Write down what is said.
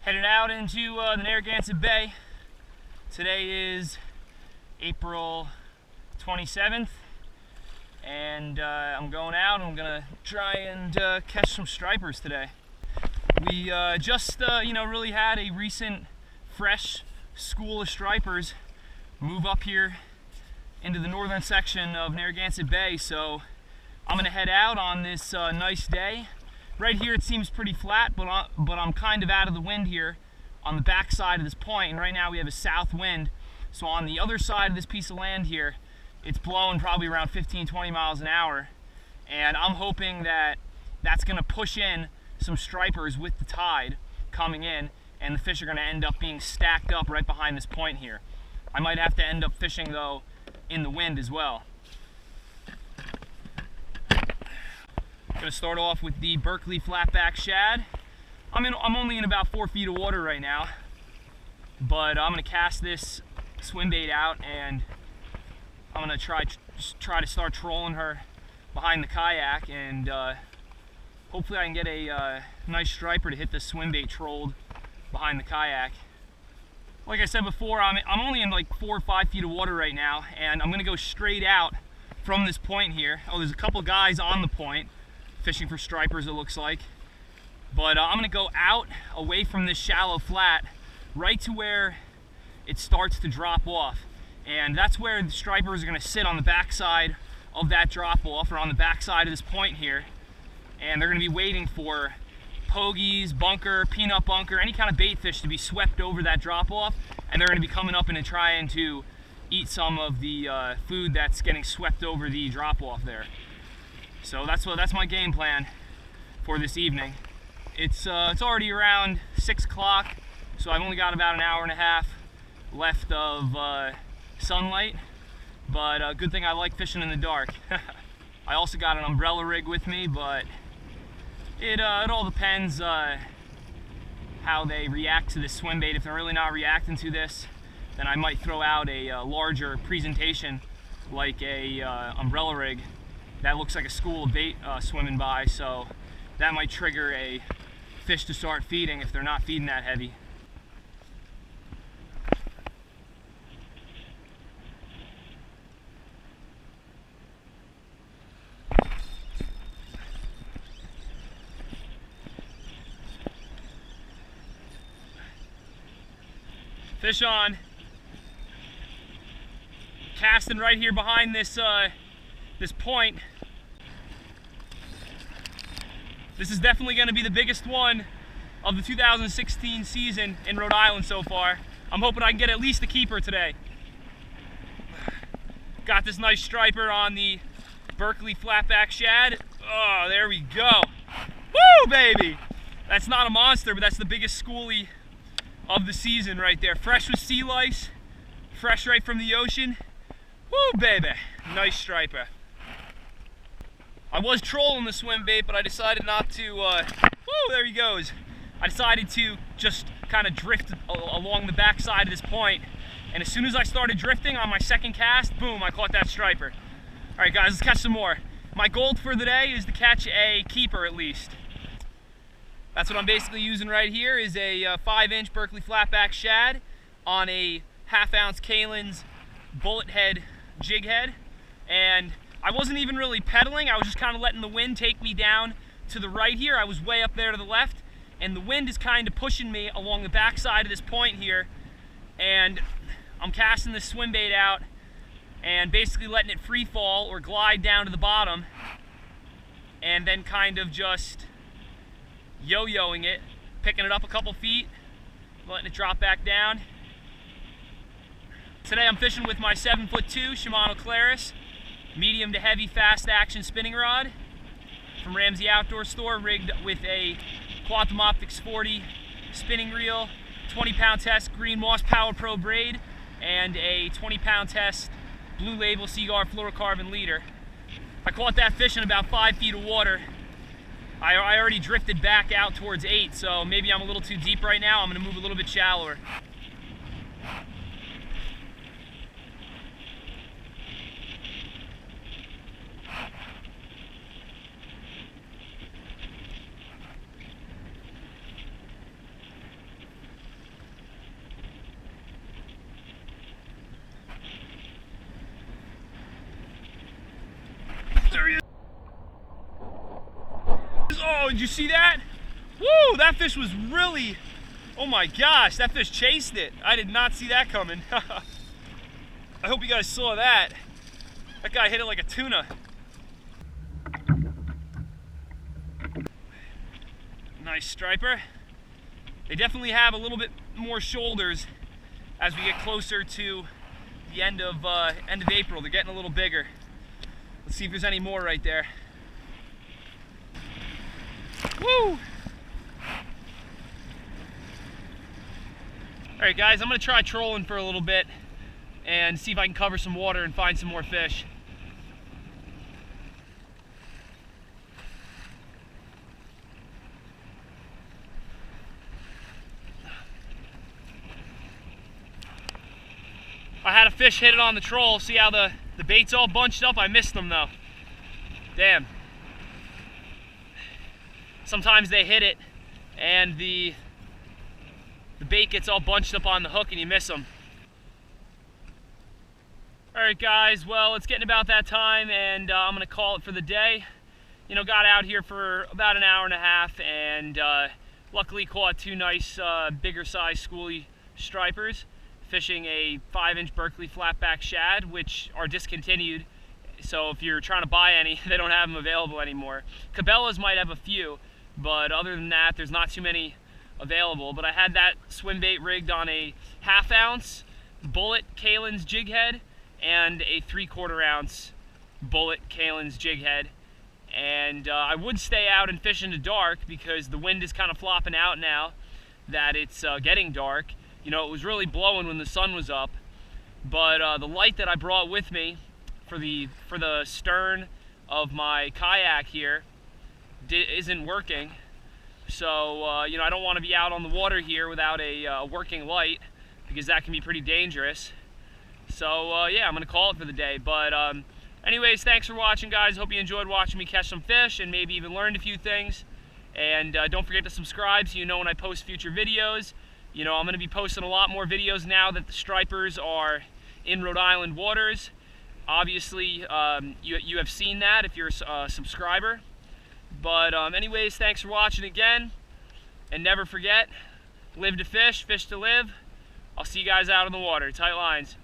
Headed out into the Narragansett Bay. Today is April 27th, and I'm going out. I'm gonna try and catch some stripers today. We just really had a recent fresh school of stripers move up here into the northern section of Narragansett Bay, so I'm gonna head out on this nice day. Right here it seems pretty flat, but I'm kind of out of the wind here on the back side of this point, and right now we have a south wind. So on the other side of this piece of land here, it's blowing probably around 15-20 miles an hour, and I'm hoping that that's going to push in some stripers with the tide coming in, and the fish are going to end up being stacked up right behind this point here. I might have to end up fishing though in the wind as well. I'm going to start off with the Berkley Flatback Shad. I'm only in about 4 feet of water right now, but I'm going to cast this swim bait out, and I'm going to try to start trolling her behind the kayak, and hopefully I can get a nice striper to hit the swim bait trolled behind the kayak. Like I said before, I'm only in like 4 or 5 feet of water right now, and I'm going to go straight out from this point here. Oh, there's a couple guys on the point fishing for stripers, it looks like. But I'm going to go out away from this shallow flat right to where it starts to drop off. And that's where the stripers are going to sit, on the backside of that drop off, or on the backside of this point here. And they're going to be waiting for pogies, bunker, peanut bunker, any kind of bait fish to be swept over that drop off. And they're going to be coming up and trying to eat some of the food that's getting swept over the drop off there. So that's my game plan for this evening. It's already around 6 o'clock, so I've only got about an hour and a half left of sunlight, but good thing I like fishing in the dark. I also got an umbrella rig with me, but it all depends how they react to this swim bait. If they're really not reacting to this, then I might throw out a larger presentation like a umbrella rig that looks like a school of bait swimming by, so that might trigger a fish to start feeding if they're not feeding that heavy. Fish on. Casting right here behind this this point. This is definitely going to be the biggest one of the 2016 season in Rhode Island so far. I'm hoping I can get at least a keeper today. Got this nice striper on the Berkley Flatback Shad. Oh, there we go. Woo, baby! That's not a monster, but that's the biggest schoolie of the season right there. Fresh with sea lice, fresh right from the ocean. Woo, baby! Nice striper. I was trolling the swim bait, but I decided not to, woo, there he goes. I decided to just kind of drift along the back side of this point, and as soon as I started drifting on my second cast, boom, I caught that striper. All right, guys, let's catch some more. My goal for the day is to catch a keeper at least. That's what I'm basically using right here, is a 5-inch Berkley Flatback Shad on a 1/2 ounce Kalins bullet head jig head, and I wasn't even really pedaling. I was just kind of letting the wind take me down to the right here. I was way up there to the left, and the wind is kind of pushing me along the back side of this point here, and I'm casting this swim bait out and basically letting it free fall or glide down to the bottom, and then kind of just yo-yoing it, picking it up a couple feet, letting it drop back down. Today I'm fishing with my 7'2" Shimano Clarus medium to heavy fast action spinning rod from Ramsey Outdoor Store, rigged with a Quantum Optix 40 spinning reel, 20-pound test green Moss Power Pro braid, and a 20-pound test Blue Label Seaguar fluorocarbon leader. I caught that fish in about 5 feet of water. I already drifted back out towards 8, so maybe I'm a little too deep right now. I'm going to move a little bit shallower. Oh, did you see that? Woo, that fish was really, oh my gosh, that fish chased it. I did not see that coming. I hope you guys saw that. That guy hit it like a tuna. Nice striper. They definitely have a little bit more shoulders as we get closer to the end of April. They're getting a little bigger. Let's see if there's any more right there. Woo! Alright guys, I'm going to try trolling for a little bit and see if I can cover some water and find some more fish. I had a fish hit it on the troll. See how the bait's all bunched up? I missed them though. Damn. Sometimes they hit it and the bait gets all bunched up on the hook and you miss them. Alright guys, well it's getting about that time and I'm going to call it for the day. You know, got out here for about an hour and a half and luckily caught two nice bigger size schoolie stripers, fishing a 5-inch Berkley Flatback Shad, which are discontinued. So if you're trying to buy any, they don't have them available anymore. Cabela's might have a few, but other than that, there's not too many available. But I had that swim bait rigged on a 1/2 ounce bullet Kalins jig head and a 3/4 ounce bullet Kalins jig head. And I would stay out and fish in the dark because the wind is kind of flopping out now that it's getting dark. You know, it was really blowing when the sun was up, but the light that I brought with me for the stern of my kayak here isn't working. So you know, I don't want to be out on the water here without a working light because that can be pretty dangerous. So yeah, I'm gonna call it for the day. But anyways, thanks for watching, guys. Hope you enjoyed watching me catch some fish and maybe even learned a few things. And don't forget to subscribe so you know when I post future videos. You know, I'm going to be posting a lot more videos now that the stripers are in Rhode Island waters. Obviously, you have seen that if you're a subscriber. But anyways, thanks for watching again. And never forget, live to fish, fish to live. I'll see you guys out on the water. Tight lines.